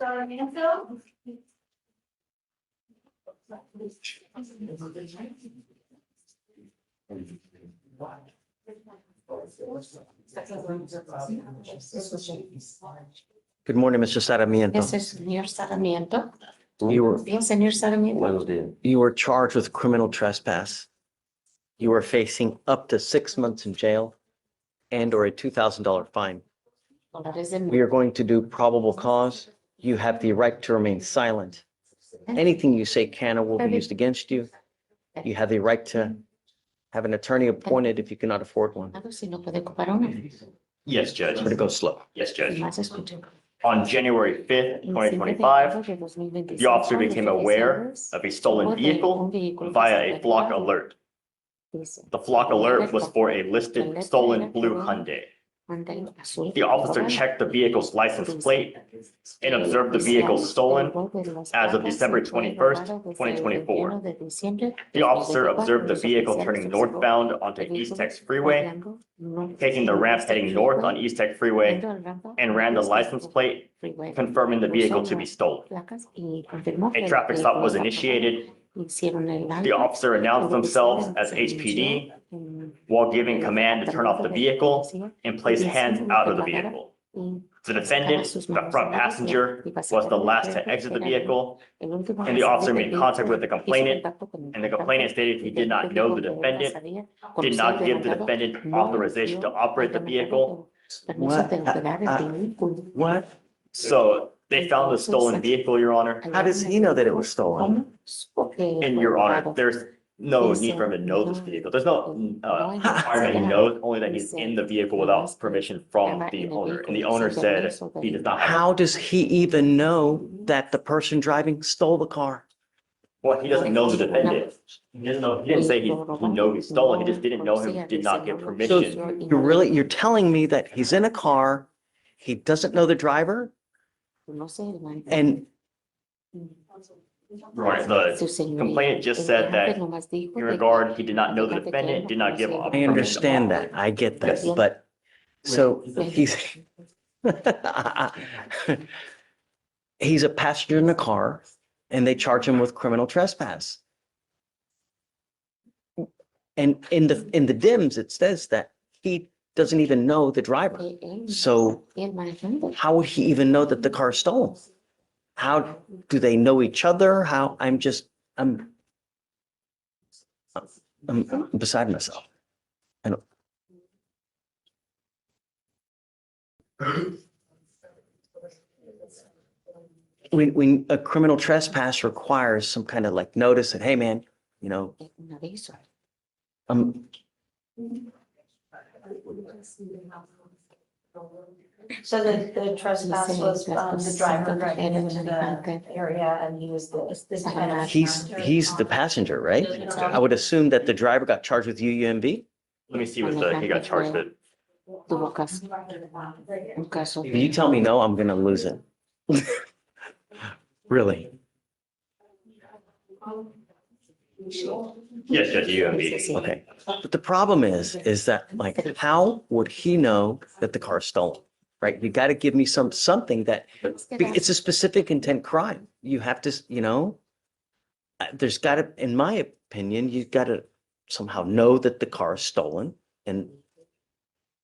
Sarmiento. Good morning, Mr. Sarmiento. Ese señor Sarmiento. You were, Bien, señor Sarmiento. you were charged with criminal trespass. You are facing up to 6 months in jail and or a $2,000 fine. Dólares de We are going to do probable cause. You have the right to remain silent. Anything you say can or will be used against you. You have the right to have an attorney appointed if you cannot afford one. multa. Si no puede ocupar uno. Yes, Judge. I'm going to go slow. Yes, Judge. Más escucho. On January 5th, 2025, the officer became aware of a stolen vehicle via a flock alert. The flock alert was for a listed stolen blue Hyundai. The officer checked the vehicle's license plate and observed the vehicle stolen as of December 21st, 2024. The officer observed the vehicle turning northbound onto East Tex Freeway, taking the ramp heading north on East Tex Freeway, and ran the license plate, confirming the vehicle to be stolen. A traffic stop was initiated. The officer announced themselves as HPD while giving command to turn off the vehicle and place hands out of the vehicle. The defendant, the front passenger, was the last to exit the vehicle, and the officer made contact with the complainant, and the complainant stated he did not know the defendant, did not give the defendant authorization to operate the vehicle. What? So they found the stolen vehicle, Your Honor. How does he know that it was stolen? And Your Honor, there's no need for him to know this vehicle. There's no requirement he knows, only that he's in the vehicle without permission from the owner. And the owner said he does not have. How does he even know that the person driving stole the car? Well, he doesn't know the defendant. He doesn't know, he didn't say he know he's stolen. He just didn't know him, did not give So permission. you're telling me that he's in a car, he doesn't know the driver, and Right, the complainant just said that in regard, he did not know the defendant, did not give. I understand that, I get that, Yes. but, so he's he's a passenger in the car, and they charge him with criminal trespass. And in the DIMS, it says that he doesn't even know the driver. So how would he even know that the car is stolen? How do they know each other? How, I'm beside myself. I don't. When a criminal trespass requires some kind of like notice that, hey, man, you know, So the trespass was the driver driving into the area and he was this kind of. he's the passenger, right? I would assume that the driver got charged with UUMB. Let me see what he got charged with. If you tell me no, I'm gonna lose it. Really? Yes, Judge, UMB. Okay. But the problem is that like, how would he know that the car is stolen? Right? You got to give me something that, it's a specific intent crime. You have to, you know, there's got to, in my opinion, you've got to somehow know that the car is stolen. And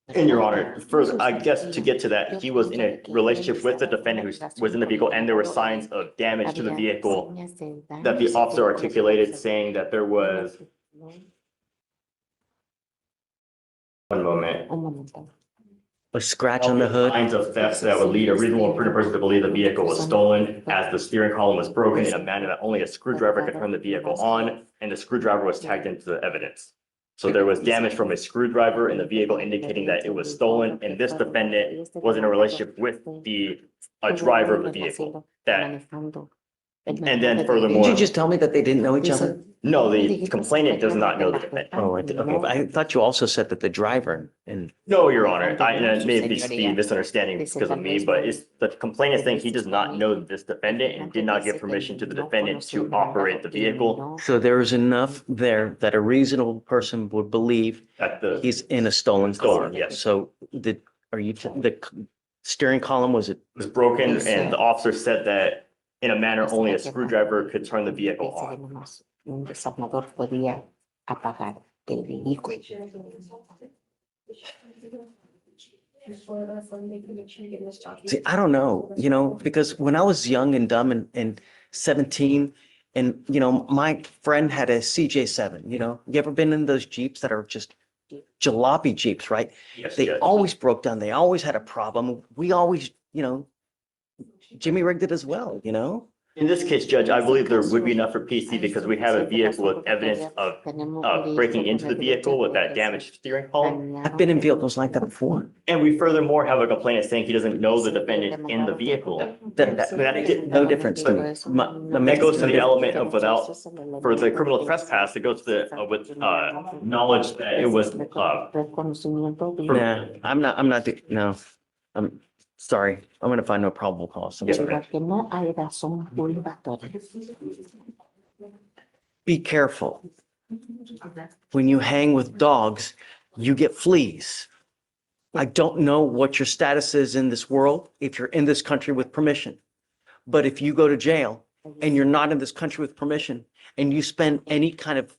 And Your Honor, further, I guess to get to that, he was in a relationship with the defendant who was in the vehicle, and there were signs of damage to the vehicle that the officer articulated, saying that there was. One moment. a scratch on the hood. Signs of theft that would lead a reasonable and prudent person to believe the vehicle was stolen, as the steering column was broken in a manner that only a screwdriver could turn the vehicle on, and the screwdriver was tagged into the evidence. So there was damage from a screwdriver in the vehicle indicating that it was stolen, and this defendant was in a relationship with the driver of the vehicle. That, and then Did furthermore, you just tell me that they didn't know each other? no, the complainant does not know the defendant. Oh, okay, but I thought you also said that the driver and, No, Your Honor, and it may be misunderstanding because of me, but it's the complainant saying he does not know this defendant and did not give permission to the defendant to operate the vehicle. so there is enough there that a reasonable person would believe At the, he's in a stolen car. Stolen, yes. So are you, Steering column, was it? was broken, and the officer said that in a manner only a screwdriver could turn the vehicle Dice que on. nomás un desarmador podía apagar el vehículo. See, I don't know, because when I was young and dumb and 17, and, my friend had a CJ7, you ever been in those Jeeps that are just jalopy Jeeps, right? Yes, They Judge. always broke down. They always had a problem. We always, Jimmy rigged it as well, In this case, Judge, I believe there would be enough for PC because we have a vehicle with evidence of breaking into the vehicle with that damaged steering column. I've been in vehicles like that before. And we furthermore have a complainant saying he doesn't know the defendant in the vehicle. That makes no difference to me. That goes to the element of without, for the criminal trespass, it goes to the, with, knowledge that it was, Nah, I'm not, no, I'm sorry. I'm gonna find no probable cause. I'm Yes, sorry. ma'am. Que no hay razón probatoria. Be careful. When you hang with dogs, you get fleas. I don't know what your status is in this world, if you're in this country with permission. But if you go to jail and you're not in this country with permission and you spend any kind of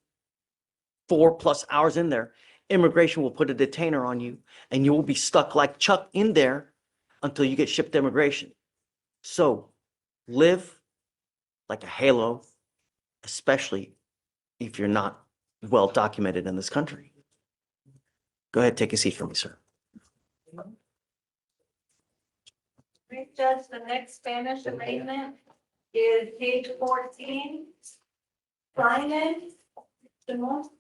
4+ hours in there, immigration will put a detainer on you and you will be stuck like Chuck in there until you get shipped to immigration. So live like a halo, especially if you're not well documented in this country. Go ahead, take a seat for me, sir. Right, Judge, the next Spanish amendment is page 14. Sign in. Simone?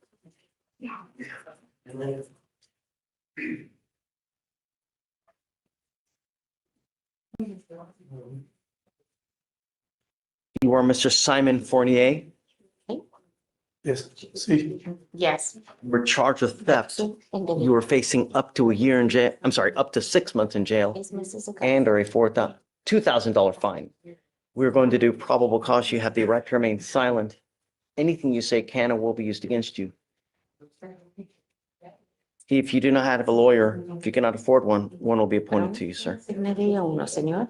You are Mr. Simon Fournier. Yes, sí. Yes. You were charged with theft. En You delito. were facing up to a year in jail. I'm sorry, up to 6 months in jail Es meses de cárcel. and or a $2,000 fine. We're going to do probable cause. You have the right to remain silent. Anything you say can and will be used against you. If you do not have a lawyer, if you cannot afford one will be appointed to you, sir. Asignaría uno, señor.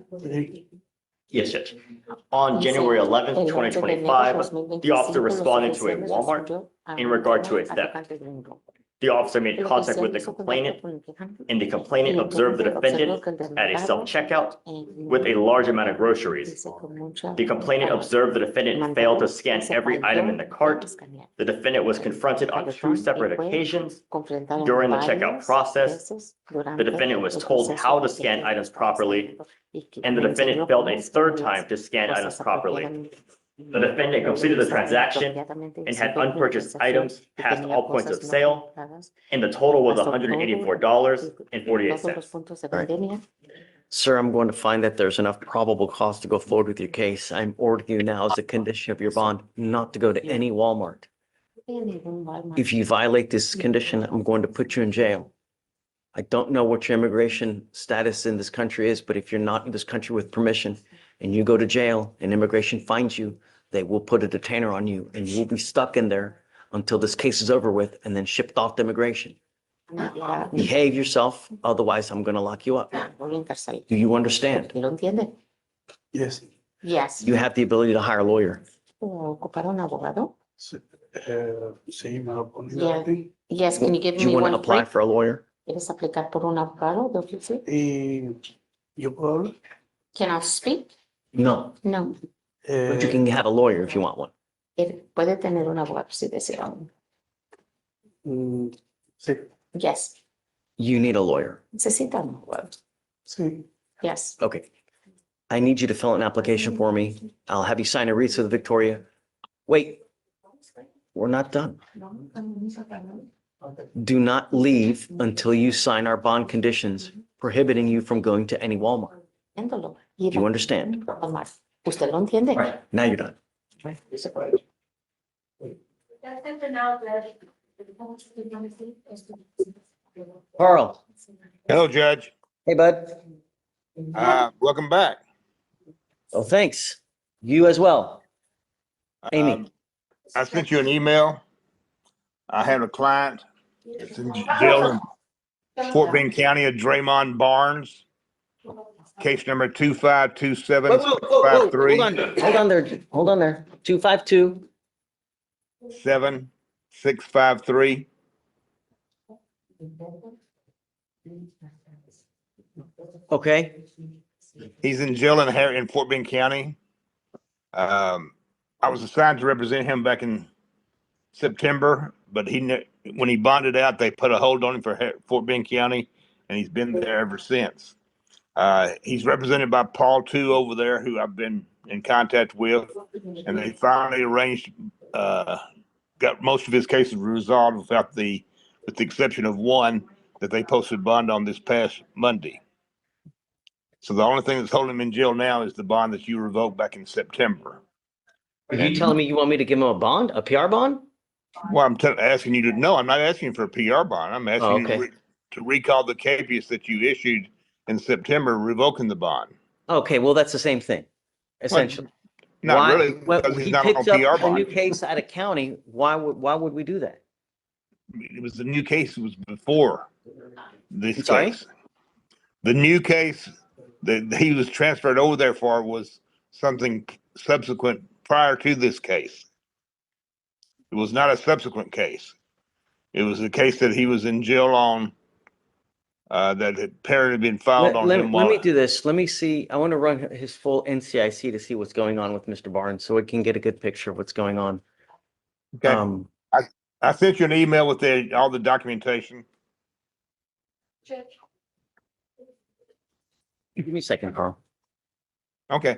Yes, Judge. On January 11th, 2025, the officer responded to a Walmart in regard to a theft. The officer made contact with the complainant, and the complainant observed the defendant at a self-checkout with a large amount of groceries. The complainant observed the defendant failed to scan every item in the cart. The defendant was confronted on 2 separate occasions. During the checkout process, the defendant was told how to scan items properly, and the defendant failed a 3rd time to scan items properly. The defendant completed the transaction and had unpurchased items past all points of sale, and the total was $184.48. Sir, I'm going to find that there's enough probable cause to go forward with your case. I'm ordering you now as a condition of your bond not to go to any Walmart. If you violate this condition, I'm going to put you in jail. I don't know what your immigration status in this country is, but if you're not in this country with permission and you go to jail and immigration finds you, they will put a detainer on you and you will be stuck in there until this case is over with and then shipped off to immigration. Behave yourself, otherwise I'm going to lock you up. Do you understand? ¿Lo entiende? Yes. Yes. You have the ability to hire a lawyer. ¿Puedo ocupar un abogado? Sí, sí, me lo ponía Yeah. aquí. Yes, can you give Do you me want to one apply free? for a lawyer? ¿Quieres aplicar por un abogado de oficio? Y yo puedo hablar. Can I speak? No, No. but you can have a lawyer if you want one. Él puede tener un abogado si desea uno. Sí, Yes. You need a lawyer. Necesita un abogado. sí. Yes. Okay. I need you to fill out an application for me. I'll have you sign a wreath with Victoria. Wait, we're not done. Do not leave until you sign our bond conditions prohibiting you from going to any Walmart. Entiéndolo. Do you understand? ¿Usted lo entiende? Now you're done. That's it for now, Judge. Carl. Hello, Judge. Hey, bud. Welcome back. Oh, thanks. You as well. Amy. I sent you an email. I have a client that's in jail in Fort Bend County of Draymond Barnes. Case number Whoa, whoa, whoa, whoa, hold 2527-653. on, hold on there. 252. 7653. Okay, He's in jail in Fort Bend County. I was assigned to represent him back in September, but when he bonded out, they put a hold on him for Fort Bend County, and he's been there ever since. He's represented by Paul too over there, who I've been in contact with, and they finally arranged, got most of his cases resolved with the exception of one that they posted bond on this past Monday. So the only thing that's holding him in jail now is the bond that you revoked back in September. are you telling me you want me to give him a bond, a PR bond? Well, asking you to, no, I'm not asking for a PR bond. I'm asking Oh, you okay. to recall the capias that you issued in September revoking the bond. Okay, well, that's the same thing, essentially. Not Why- really, well, because he's he not on picks a up PR a new bond. case out of county. Why would we do that? It was the new case was before this Sorry? case. The new case that he was transferred over there for was something subsequent prior to this case. It was not a subsequent case. It was a case that he was in jail on, that had apparently been filed on him. Let me do this. Let me see. I want to run his full NCIC to see what's going on with Mr. Barnes, so we can get a good picture of what's going on. Okay. I sent you an email with all the documentation. Give me a second, Carl. Okay.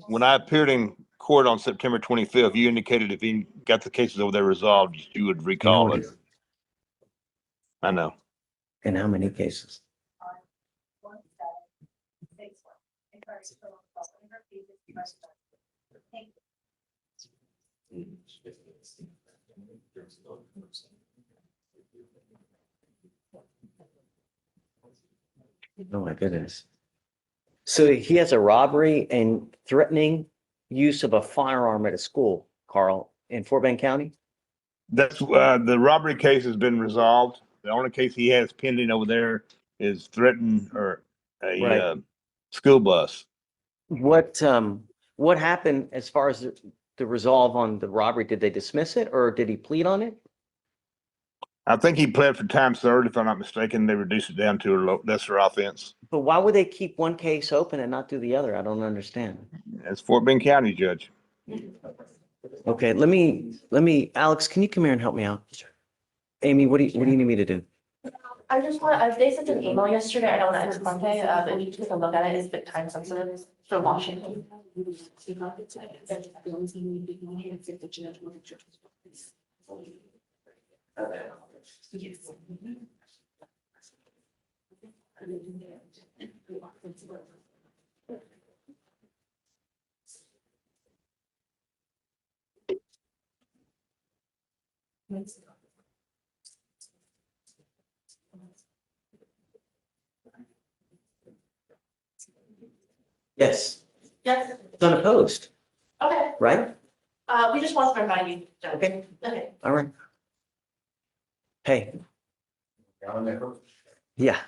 When I appeared in court on September 25th, you indicated if he got the cases over there resolved, you would You know recall what it. it is. I know. In how many cases? Oh my goodness. So he has a robbery and threatening use of a firearm at a school, Carl, in Fort Bend County? That's the robbery case has been resolved. The only case he has pending over there is threatened or a Right. school bus. What happened as far as the resolve on the robbery? Did they dismiss it or did he plead on it? I think he pled for time served, if I'm not mistaken. They reduced it down to a lesser offense. But why would they keep one case open and not do the other? I don't understand. That's Fort Bend County, Judge. Okay, Alex, can you come here and help me out? Amy, what do you need me to do? I just they sent an email yesterday, I don't know, it's Monday, if you take a look at it, it's a bit time sensitive for Washington. Yes, Yes, it's unopposed, okay, right? we just want to remind you. Judge. Okay, Okay. all right. Hey, yeah,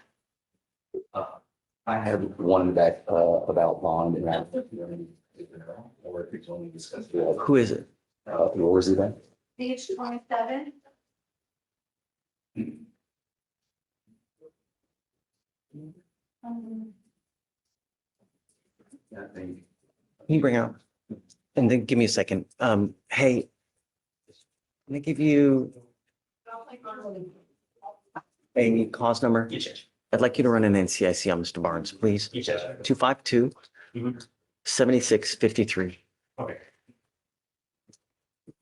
I had one that, about bond and that. Or if it's only discussed. who is it? What was it then? Page 27. Can you bring out? And then give me a second. Hey, can I give you a cause number? I'd like you to run an NCIC on Mr. Barnes, please. 252 7653. Okay.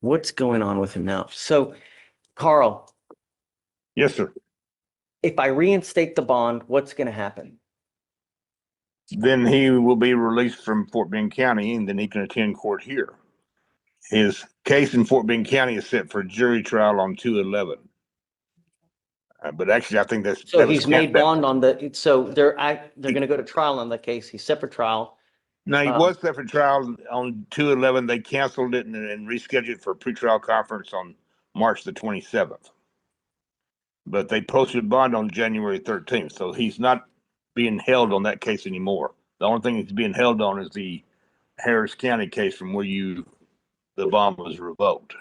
What's going on with him now? So, Carl, Yes, sir. if I reinstate the bond, what's going to happen? Then he will be released from Fort Bend County and then he can attend court here. His case in Fort Bend County is set for jury trial on 2/11. But actually, I think that's. So that was he's made that- bond on the, so they're gonna go to trial on the case. He's set for trial. No, he Um, was set for trial on 2/11. They canceled it and rescheduled it for a pretrial conference on March the 27th. But they posted bond on January 13th, so he's not being held on that case anymore. The only thing he's being held on is the Harris County case from where the bond was revoked.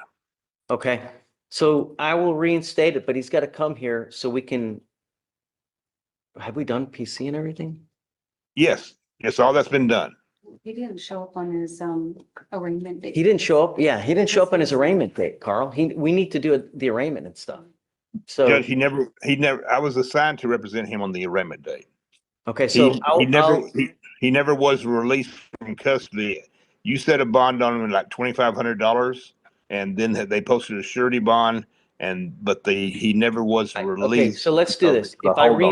Okay, so I will reinstate it, but he's got to come here so we can. Have we done PC and everything? Yes, all that's been done. He didn't show up on his arraignment date. He didn't show up. Yeah, he didn't show up on his arraignment date, Carl. We need to do the arraignment and stuff. So, Judge, he never, I was assigned to represent him on the arraignment date. okay, so He never was released from custody. You set a bond on him like $2,500, and then they posted a surety bond, but he never was okay, released. so let's do this. The If I hold on him.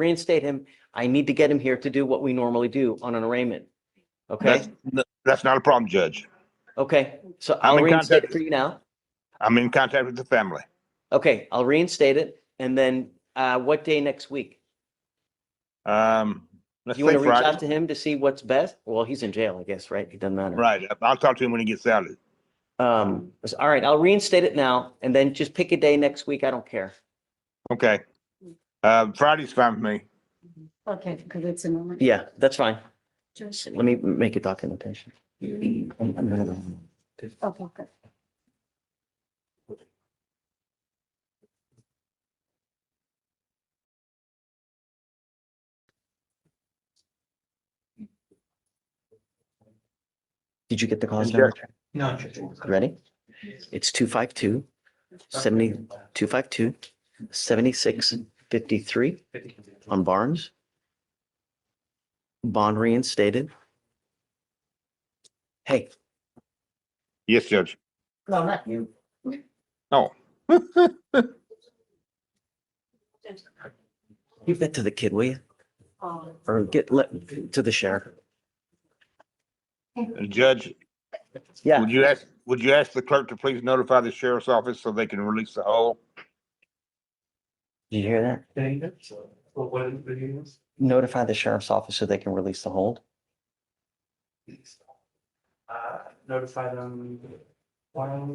reinstate him, I need to get him here to do what we normally do on an arraignment. Okay, That's not a problem, Judge. okay, so I'm I'll in reinstate contact- it for you now. I'm in contact with the family. Okay, I'll reinstate it, and then what day next week? Let's You want say to reach out Friday. to him to see what's best? Well, he's in jail, I guess, right? It doesn't matter. Right. I'll talk to him when he gets out. All right, I'll reinstate it now, and then just pick a day next week. I don't care. Okay. Friday's fine with me. Okay, because it's in. the- Yeah, that's fine. Just- Let me make a documentation. Okay, good. Did you get the cause Yeah. number? No. Ready? It's 252-7653 on Barnes. Bond reinstated. Hey, Yes, Judge. no, not you. Oh, Give that to the kid, will you? Or to the sheriff. Judge, Yeah, would you ask the clerk to please notify the sheriff's office so they can release the whole? did you hear that? What is the news? Notify the sheriff's office so they can release the hold. Notify them.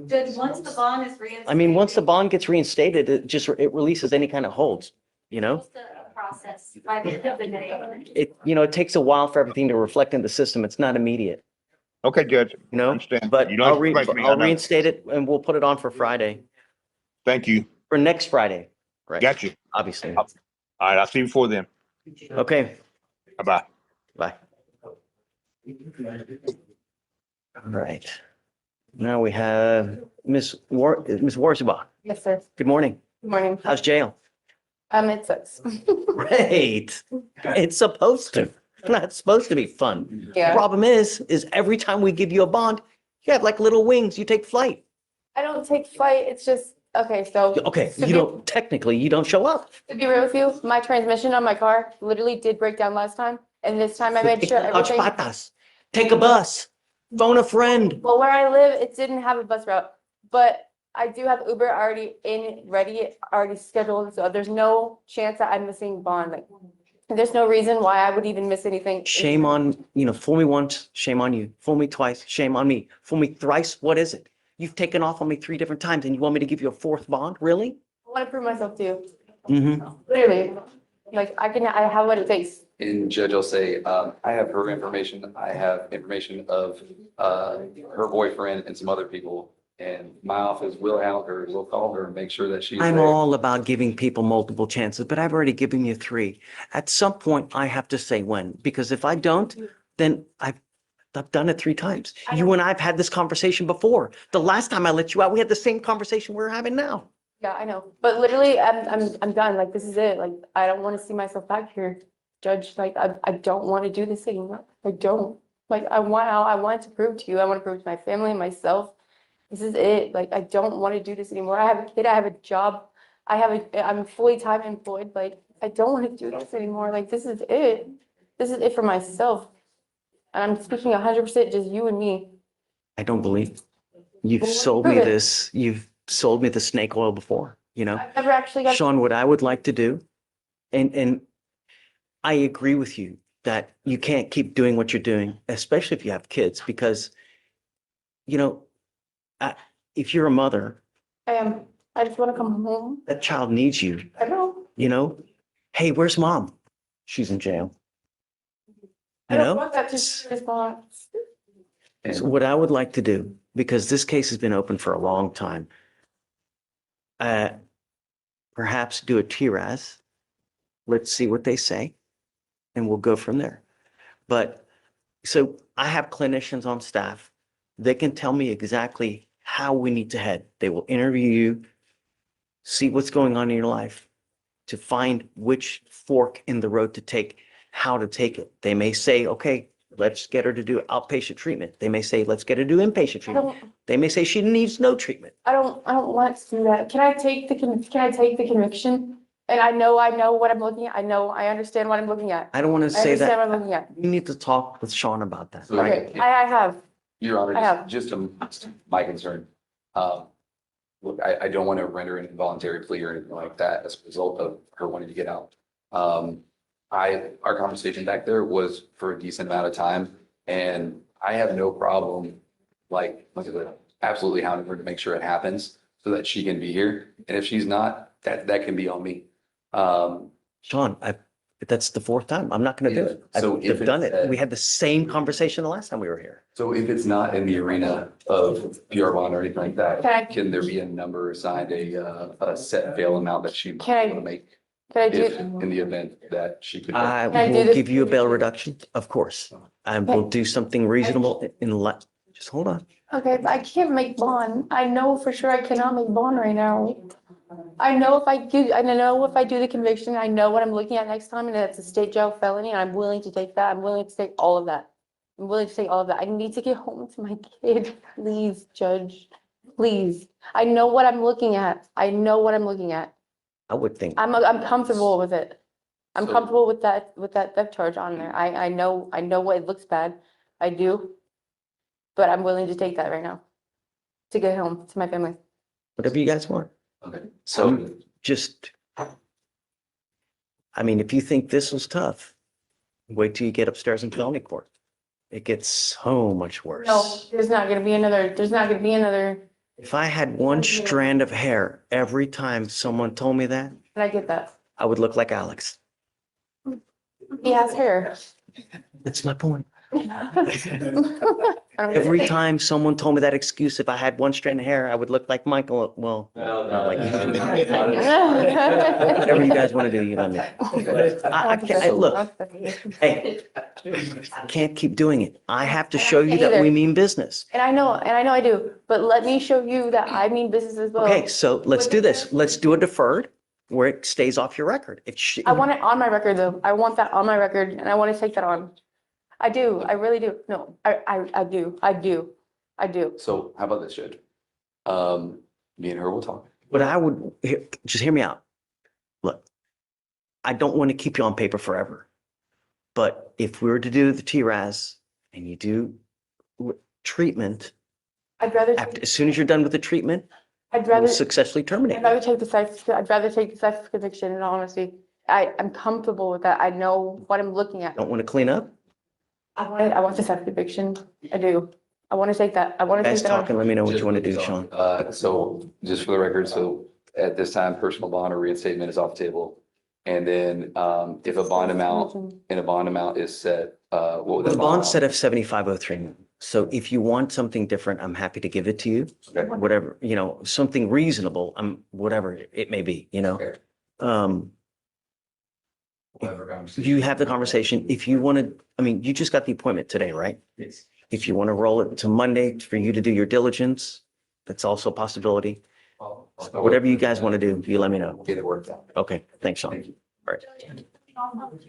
Judge, once the bond is reinstated. I mean, once the bond gets reinstated, it releases any kind of holds, you know? What's the process by the end of the day? It takes a while for everything to reflect in the system. It's not immediate, Okay, Judge. you know? Understand. But You don't have to explain to me, I I'll know. reinstate it and we'll put it on for Friday, Thank you. for next Friday, right? Got you. Obviously. All right, I'll see you before then. Okay, Bye-bye. bye. All right. Now we have Ms. Warsbaugh. Yes, sir. Good morning. Good morning. How's jail? It sucks. Great. It's supposed to. It's not supposed to be fun. Yeah. Problem is every time we give you a bond, you have like little wings. You take flight. I don't take flight. It's just, okay, so. Okay, to technically, you don't show up. be real with you, my transmission on my car literally did break down last time. And this time I made sure Couch everything, patas. Take a bus. Phone a friend. well, where I live, it didn't have a bus route. But I do have Uber already scheduled. So there's no chance that I'm missing bond. Like, there's no reason why I would even miss anything. Shame on, fool me once, shame on you. Fool me twice, shame on me. Fool me thrice, what is it? You've taken off on me 3 different times and you want me to give you a 4th bond? Really? I want to prove myself too. Mm-hmm. Literally. Like, I have what it takes. And Judge, I'll say, I have her information. I have information of her boyfriend and some other people. And my office will hound her, will call her and make sure that she's I'm there. all about giving people multiple chances, but I've already given you 3. At some point, I have to say when, because if I don't, then I've done it 3 times. You and I've had this conversation before. The last time I let you out, we had the same conversation we're having now. Yeah, I know, but literally, I'm done, like, this is it, like, I don't want to see myself back here, Judge, like, I don't want to do this anymore, I don't, like, I want to prove to you, I want to prove to my family and myself, this is it, like, I don't want to do this anymore, I have a kid, I have a job, I'm fully time employed, like, I don't want to do this anymore, like, this is it for myself, and I'm speaking 100% just you and me. I don't believe you've Well, sold me prove it. this. You've sold me the snake oil before. you know? I've never actually got. Sean, what I would like to do, and I agree with you that you can't keep doing what you're doing, especially if you have kids, because, you know, if you're a mother, I just want to come home. that child needs you, I know. you know? Hey, where's mom? She's in jail. I You don't know? want that to be response. So what I would like to do, because this case has been open for a long time, perhaps do a TRAS. Let's see what they say, and we'll go from there. But so I have clinicians on staff. They can tell me exactly how we need to head. They will interview you, see what's going on in your life, to find which fork in the road to take, how to take it. They may say, okay, let's get her to do outpatient treatment. They may say, let's get her to do inpatient I treatment. don't, They may say she needs no treatment. I don't want to do that. Can I take the conviction? And I know what I'm looking at. I understand what I'm looking at. I don't want to I say understand that. what I'm looking at. You need to talk with Sean about that. So, Okay, I have. Your Honor, I have. just my concern. Look, I don't want to render an involuntary plea or anything like that as a result of her wanting to get out. Our conversation back there was for a decent amount of time, and I have no problem, like I said, absolutely hounding her to make sure it happens so that she can be here. And if she's not, that can be on me. Sean, that's the fourth time. I'm not going to do it. So if I've done it's, it. We had the same conversation the last time we were here. So if it's not in the arena of PR bond or anything like that, Can I- can there be a number assigned, a set bail amount that she Can I- want to make? Can I If, do, in the event that she could. I Can I do will this give you a bail condition? reduction, of course. I will do something reasonable just hold on. okay, but I can't make bond. I know for sure I cannot make bond right now. I know if I do the conviction, I know what I'm looking at next time, and it's a state jail felony, and I'm willing to take that. I'm willing to take all of that. I'm willing to take all of that. I need to get home to my kid. Please, Judge, please. I know what I'm looking at. I know what I'm looking at. I would think, I'm comfortable with it. I'm So- comfortable with that theft charge on there. I know what it looks bad. I do. But I'm willing to take that right now to get home to my family. whatever you guys want. Okay, so Just, I mean, if you think this was tough, wait till you get upstairs in felony court. It gets so much worse. No, there's not gonna be another. If I had one strand of hair every time someone told me that, And I get that. I would look like Alex. He has hair. That's my point. I don't get Every it. time someone told me that excuse, if I had one strand of hair, I would look like Michael. Well, not like whatever you guys want to do, you know me. I can't, look, hey, I can't keep doing it. I have to show you that we mean business. And I know I do, but let me show you that I mean business as well. Okay, so let's do this. Let's do a deferred where it stays off your record. If she, I want it on my record though. I want that on my record and I want to take that on. I do. I really do. No, I do. I do. I do. So how about this, Judge? Me and her will talk. But I would, just hear me out. Look, I don't want to keep you on paper forever. But if we were to do the TRAS and you do treatment, I'd rather, as soon as you're done with the treatment, I'd we'll rather, successfully terminate. I'd rather take the sex, I'd rather take the sex conviction in all honesty. I'm comfortable with that. I know what I'm looking at. Don't want to clean up? I want the sex conviction. I do. I want to take that. I want to Guys take that talking, on. let me know what you want to do, Sean. So just for the record, so at this time, personal bond or reinstatement is off the table. And then, if a bond amount is set, what would that? The bond's set at 7503. So if you want something different, I'm happy to give it to you. Okay. Whatever, something reasonable, whatever it may be, Okay. You have the conversation. If you want to, you just got the appointment today, right? Yes. If you want to roll it to Monday for you to do your diligence, that's also a possibility. Whatever you guys want to do, you let me know. Get it worked out. Okay, thanks, Sean. Thank you. All right.